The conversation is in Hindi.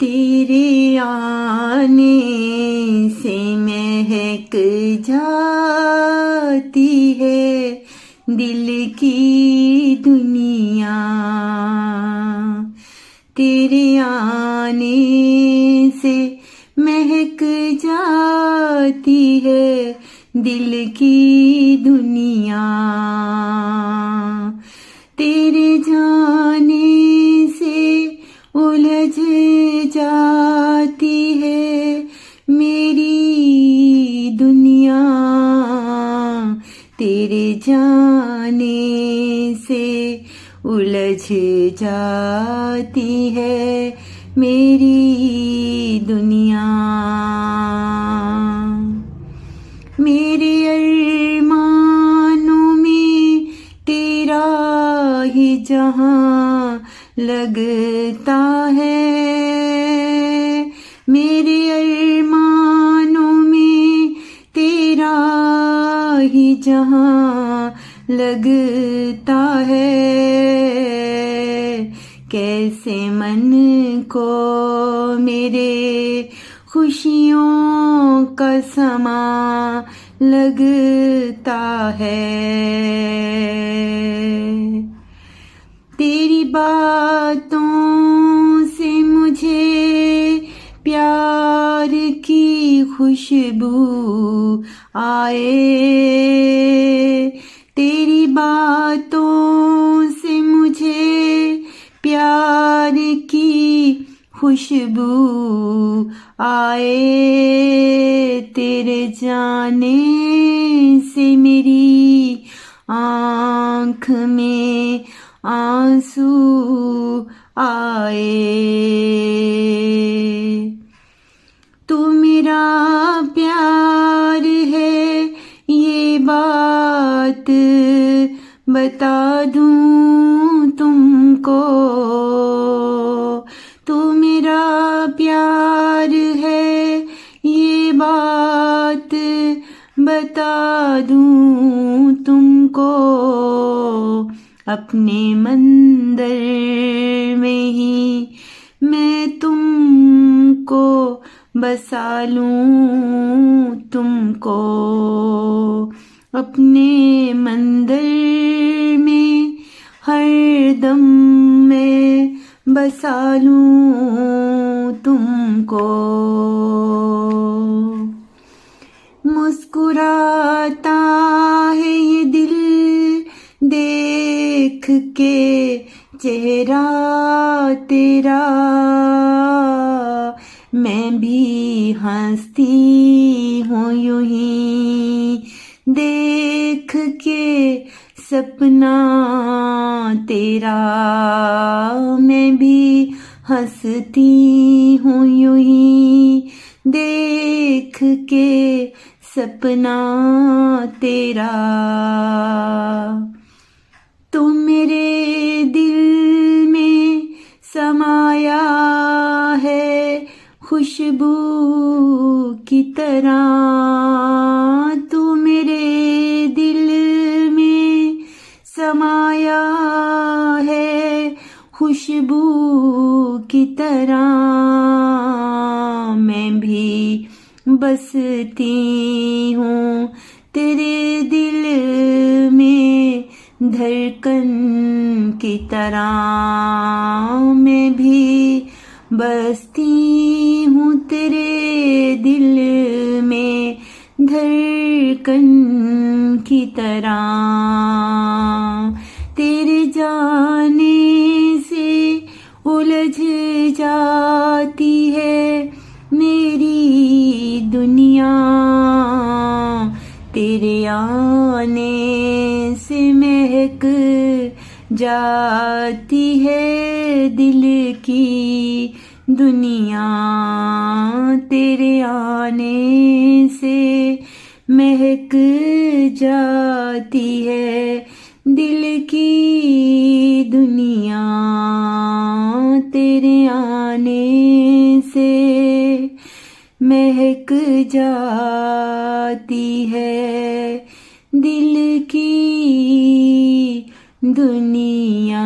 तेरे आने से महक जाती है दिल की दुनिया। तेरे आने से महक जाती है दिल की दुनिया। तेरे जाने से उलझ जाती है मेरी दुनिया। तेरे जाने से उलझ जाती है मेरी दुनिया। मेरे अरमानों में तेरा ही जहां लगता है। मेरे अरमानों में तेरा ही जहां लगता है। कैसे मन को मेरे खुशियों का समा लगता है। तेरी बातों से मुझे प्यार की खुशबू आए। तेरी बातों से मुझे प्यार की खुशबू आए। तेरे जाने से मेरी आँख में आंसू आए। तू मेरा प्यार है ये बात बता दूं तुमको। तू मेरा प्यार है ये बात बता दूं तुमको। अपने मंदिर में ही मैं तुमको बसा लूं तुमको। अपने मंदिर में हरदम मैं बसा लूं तुमको। मुस्कुराता है ये दिल देख के चेहरा तेरा। मैं भी हंसती हूँ यूं ही देख के सपना तेरा। मैं भी हंसती हूँ यूं ही देख के सपना तेरा। तू मेरे दिल में समाया है खुशबू की तरह। तू मेरे दिल में समाया है खुशबू की तरह। मैं भी बसती हूँ तेरे दिल में धड़कन की तरह। मैं भी बसती हूँ तेरे दिल में धड़कन की तरह। तेरे जाने से उलझ जाती है मेरी दुनिया। तेरे आने से महक जाती है दिल की दुनिया। तेरे आने से महक जाती है दिल की दुनिया। तेरे आने से महक जाती है दिल की दुनिया।